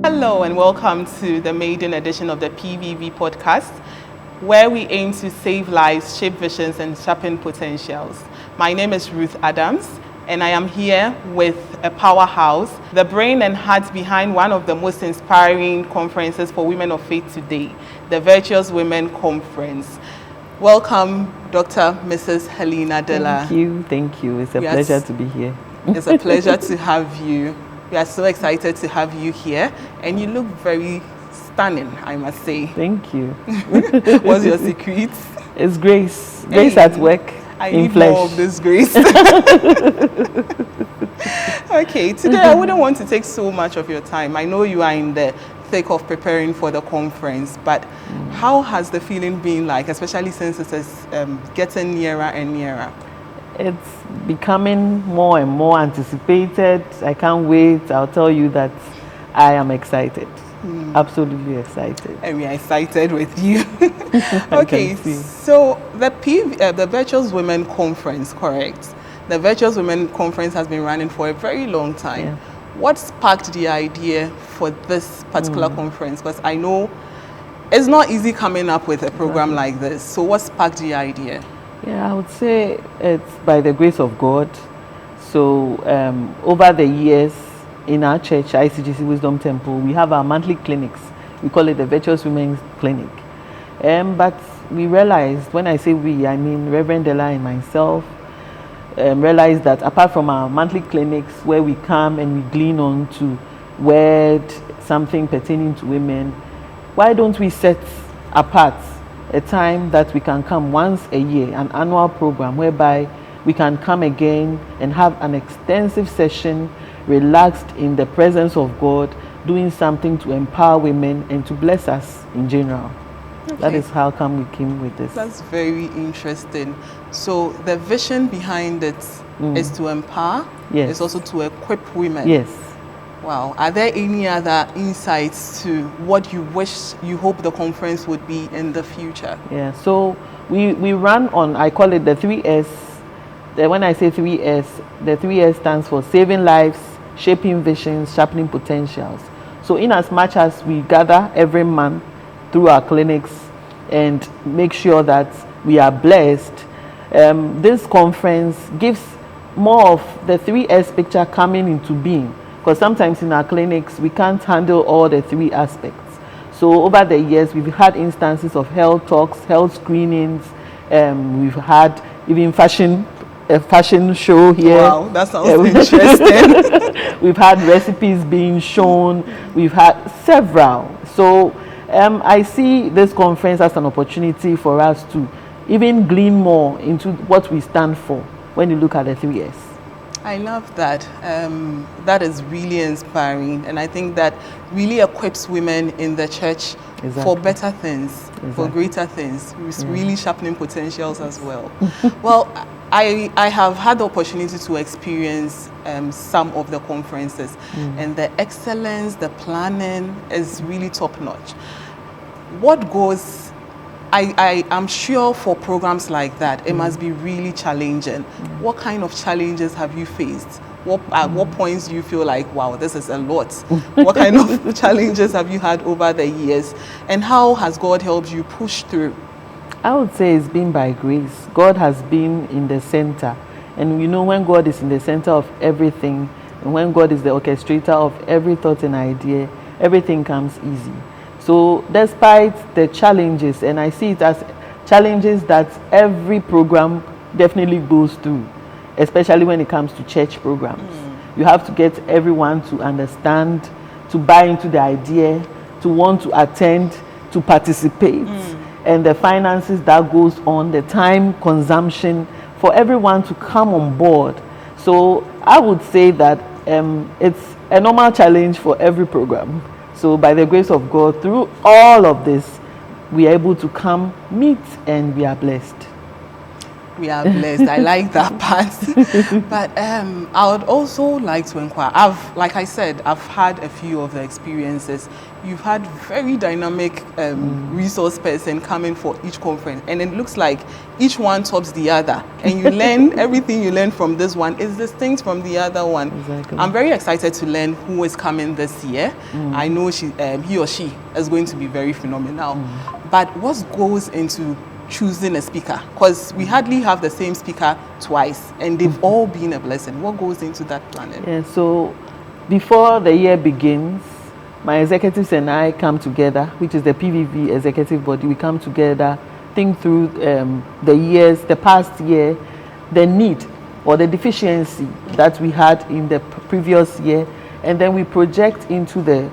Hello and welcome to the maiden edition of the PVV podcast, where we aim to save lives, shape visions, and sharpen potentials. My name is Ruth Adams, and I am here with a powerhouse, the brain and heart behind one of the most inspiring conferences for women of faith today, the Virtuous Women Conference. Welcome, Dr. Mrs. Helena Dela. Thank you. It's a pleasure to be here. It's a pleasure to have you. We are so excited to have you here, and you look very stunning, I must say. Thank you. What's your secret? It's grace. Grace at work. I in need flesh. more of this grace. Okay, today I wouldn't want to take so much of your time. I know you are in the thick of preparing for the conference, but how has the feeling been like, especially since it is getting nearer and nearer? It's becoming more and more anticipated. I can't wait. I'll tell you that I am excited. Absolutely excited. And we are excited with you. Okay, so the Virtuous Women Conference, correct? The Virtuous Women Conference has been running for a very long time. Yeah. What sparked the idea for this particular conference? Because I know it's not easy coming up with a program like this. So what sparked the idea? Yeah, I would say it's by the grace of God. So over the years in our church, ICGC Wisdom Temple, we have our monthly clinics. We call it the Virtuous Women's Clinic. But we realized, when I say we, I mean Reverend Dela and myself, realized that apart from our monthly clinics where we come and we glean on to word, something pertaining to women, why don't we set apart a time that we can come once a year, an annual program whereby we can come again and have an extensive session, relaxed in the presence of God, doing something to empower women and to bless us in general. Okay. That is how come we came with this. That's very interesting. So the vision behind it is to empower, yes. It's also to equip women. Yes. Wow. Are there any other insights to what you hope the conference would be in the future? Yeah, so we run on, I call it the 3S. When I say 3S, the 3S stands for saving lives, shaping visions, sharpening potentials. So in as much as we gather every month through our clinics and make sure that we are blessed, this conference gives more of the 3S picture coming into being. Because sometimes in our clinics, we can't handle all the three aspects. So over the years, we've had instances of health talks, health screenings. We've had even a fashion show here. Wow, that sounds interesting. We've had recipes being shown. We've had several. So I see this conference as an opportunity for us to even glean more into what we stand for when you look at the 3S. I love that. That is really inspiring, and I think that really equips women in the church for better things, for greater things, really sharpening potentials as well. Well, I have had the opportunity to experience some of the conferences, and the excellence, the planning is really top notch. What goes I am sure for programs like that, it must be really challenging. What kind of challenges have you faced? At what points do you feel like, wow, this is a lot? What kind of challenges have you had over the years? And how has God helped you push through? I would say it's been by grace. God has been in the center. And you know, when God is in the center of everything, and when God is the orchestrator of every thought and idea, everything comes easy. So despite the challenges, and I see it as challenges that every program definitely goes through, especially when it comes to church programs. You have to get everyone to understand, to buy into the idea, to want to attend, to participate, and the finances that goes on, the time consumption for everyone to come on board. So I would say that it's a normal challenge for every program. So by the grace of God, through all of this, we are able to come, meet, and we are blessed. We are blessed. I like that part. But I would also like to inquire. Like I said, I've had a few of the experiences. You've had very dynamic resource person coming for each conference, and it looks like each one tops the other. And you learn everything you learn from this one is distinct from the other one. Exactly. I'm very excited to learn who is coming this year. I know he or she is going to be very phenomenal. But what goes into choosing a speaker? Because we hardly have the same speaker twice, and they've all been a blessing. What goes into that planning? Yeah, so before the year begins, my executives and I come together, which is the PVV executive body. We come together, think through the past year, the need or the deficiency that we had in the previous year, and then we project into the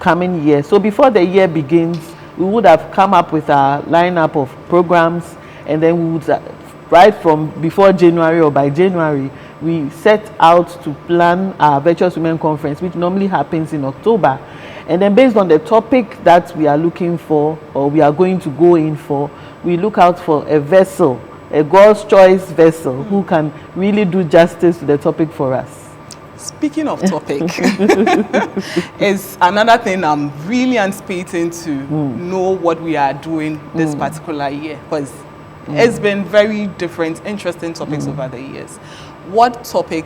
coming year. So before the year begins, we would have come up with a lineup of programs, and then we would, right from before January or by January, we set out to plan our Virtuous Women Conference, which normally happens in October. And then based on the topic that we are looking for or we are going to go in for, we look out for a vessel, a God's choice vessel who can really do justice to the topic for us. Speaking of topic, is another thing I'm really anticipating to know what we are doing this particular year, because it's been very different, interesting topics over the years. What topic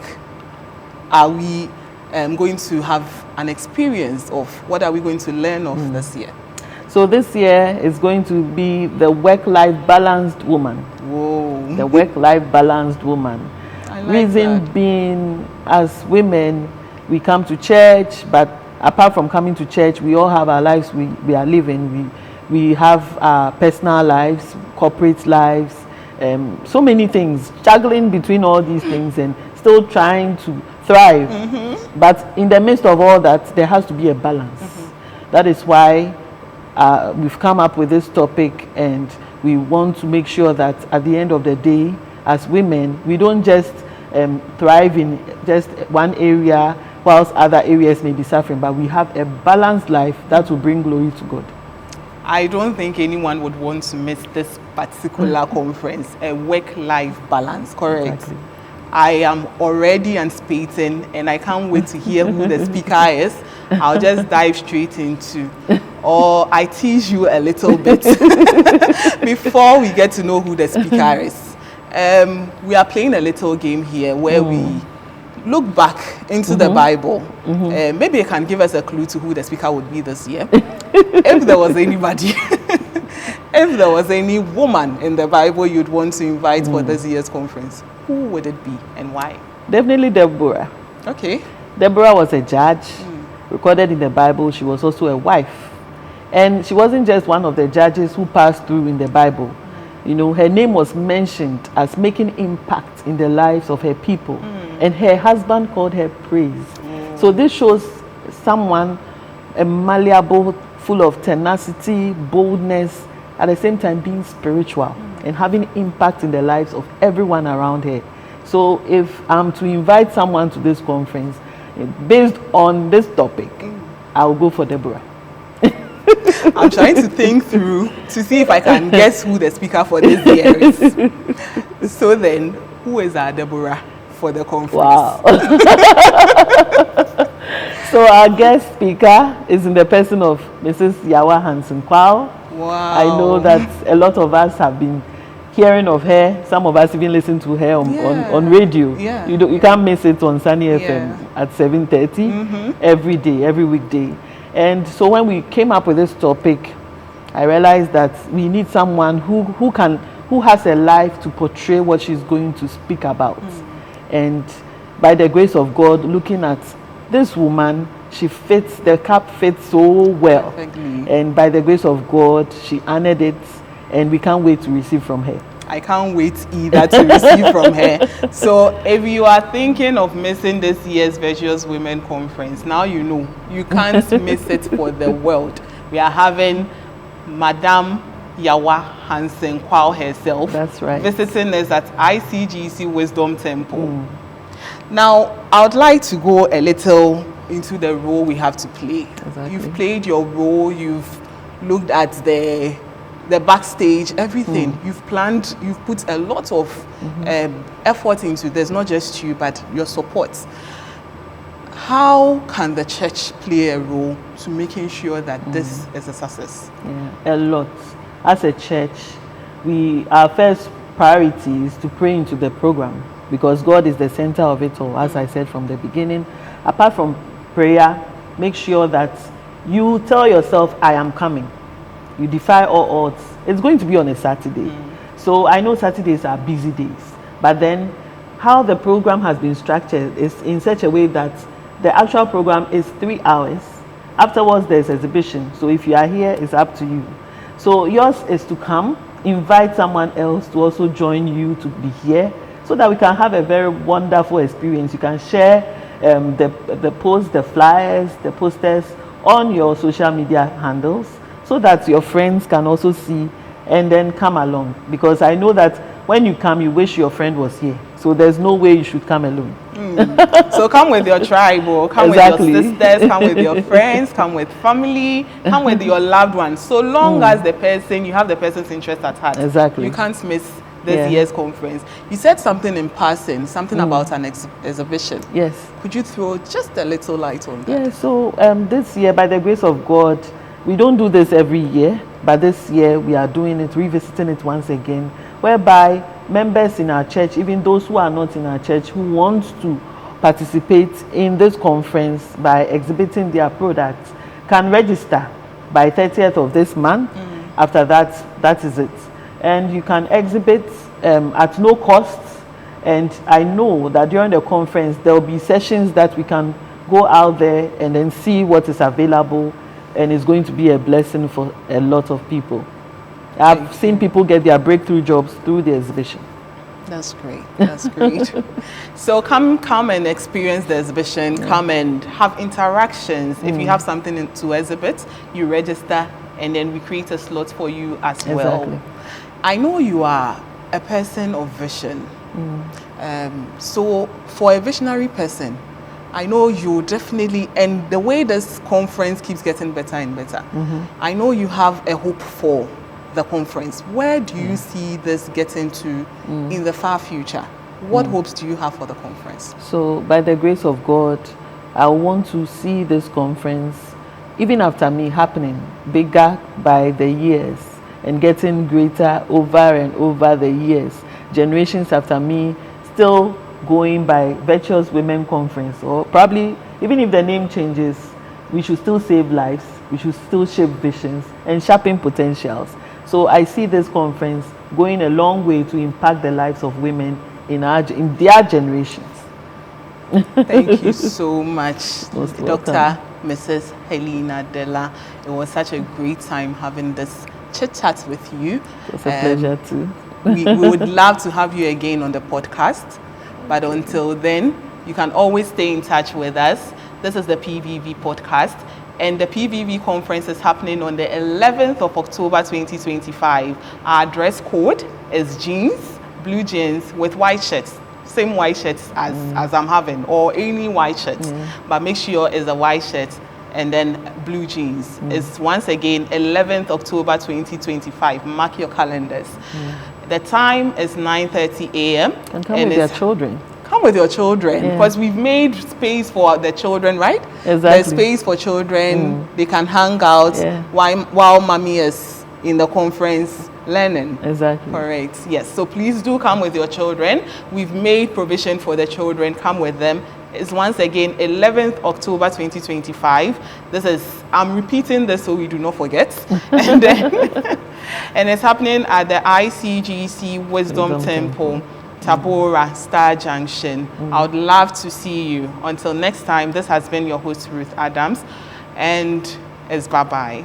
are we going to have an experience of? What are we going to learn of this year? So this year is going to be the work-life balanced woman. Whoa. The work-life balanced woman. I like Reason that. being, as women, we come to church, but apart from coming to church, we all have our lives we are living. We have our personal lives, corporate lives, so many things, juggling between all these things and still trying to thrive. But in the midst of all that, there has to be a balance. That is why we've come up with this topic, and we want to make sure that at the end of the day, as women, we don't just thrive in just one area whilst other areas may be suffering, but we have a balanced life that will bring glory to God. I don't think anyone would want to miss this particular conference, a work-life balance, correct? Exactly. I am already anticipating, and I can't wait to hear who the speaker is. I'll just dive straight into, or I tease you a little bit before we get to know who the speaker is. We are playing a little game here where we look back into the Bible. Maybe you can give us a clue to who the speaker would be this year. If there was anybody, if there was any woman in the Bible you'd want to invite for this year's conference, who would it be and why? Definitely Deborah. Okay. Deborah was a judge, recorded in the Bible. She was also a wife. And she wasn't just one of the judges who passed through in the Bible. You know, her name was mentioned as making impact in the lives of her people. And her husband called her praise. So this shows someone malleable, full of tenacity, boldness, at the same time being spiritual and having impact in the lives of everyone around her. So if I'm to invite someone to this conference, based on this topic, I'll go for Deborah. I'm trying to think through to see if I can guess who the speaker for this year is. So then, who is our Deborah for the conference? Wow. So our guest speaker is in the person of Mrs. Yawa Hansen-Kwao. Wow. I know that a lot of us have been hearing of her. Some of us even listen to her on radio. Yeah. You can't miss it on Sunny FM at 7:30 every day, every weekday. And so when we came up with this topic, I realized that we need someone who has a life to portray what she's going to speak about. And by the grace of God, looking at this woman, the cap fits so well. Perfectly. And by the grace of God, she honored it, and we can't wait to receive from her. I can't wait either to receive from her. So if you are thinking of missing this year's Virtuous Women Conference, now you know. You can't miss it for the world. We are having Madame Yawa Hansen-Kwao herself. That's right. Visiting us at ICGC Wisdom Temple. Now, I would like to go a little into the role we have to play. Exactly. You've played your role. You've looked at the the backstage, everything. You've planned, you've put a lot of effort into this, not just you, but your support. How can the church play a role to making sure that this is a success? Yeah, a lot. As a church, our first priority is to pray into the program, because God is the center of it all, as I said from the beginning. Apart from prayer, make sure that you tell yourself, I am coming. You defy all odds. It's going to be on a Saturday. So I know Saturdays are busy days, but then how the program has been structured is in such a way that the actual program is 3 hours. Afterwards, there's exhibition. So if you are here, it's up to you. So yours is to come, invite someone else to also join you to be here, so that we can have a very wonderful experience. You can share the posts, the flyers, the posters on your social media handles, so that your friends can also see and then come along. Because I know that when you come, you wish your friend was here. So there's no way you should come alone. So come with your tribe, or come with your sisters, come with your friends, come with family, come with your loved ones. So long as you have the person's interest at heart. Exactly. You can't miss this year's conference. You said something in passing, something about an exhibition. Yes. Could you throw just a little light on that? Yeah, so this year, by the grace of God, we don't do this every year, but this year we are doing it, revisiting it once again, whereby members in our church, even those who are not in our church, who want to participate in this conference by exhibiting their products, can register by 30th of this month. After that, that is it. And you can exhibit at no cost. And I know that during the conference, there will be sessions that we can go out there and then see what is available, and it's going to be a blessing for a lot of people. I've seen people get their breakthrough jobs through the exhibition. That's great. That's great. So come and experience the exhibition. Come and have interactions. If you have something to exhibit, you register, and then we create a slot for you as well. I know you are a person of vision. So for a visionary person, I know you definitely, and the way this conference keeps getting better and better, I know you have a hope for the conference. Where do you see this getting to in the far future? What hopes do you have for the conference? So by the grace of God, I want to see this conference, even after me, happening bigger by the years and getting greater over and over the years. Generations after me still going by Virtuous Women Conference, or probably even if the name changes, we should still save lives, we should still shape visions and sharpen potentials. So I see this conference going a long way to impact the lives of women in their generations. Thank you so much, Dr. Mrs. Helena Dela. It was such a great time having this chit-chat with you. It was a pleasure too. we would love to have you again on the podcast. But until then, you can always stay in touch with us. This is the PVV podcast, and the PVV conference is happening on the 11th of October 2025. Our dress code is jeans, blue jeans with white shirts. Same white shirts as I'm having, or any white shirts. But make sure it's a white shirt and then blue jeans. It's once again 11th October 2025. Mark your calendars. The time is 9:30 a.m. And come with your children. Come with your children, because we've made space for the children, right? Exactly. There's space for children. They can hang out while mommy is in the conference learning. Exactly. Correct. Yes. So please do come with your children. We've made provision for the children. Come with them. It's once again 11th October 2025. I'm repeating this so we do not forget. And then, and it's happening at the ICGC Wisdom Temple, Tabora, Star Junction. I would love to see you. Until next time, this has been your host, Ruth Adams, and it's bye-bye.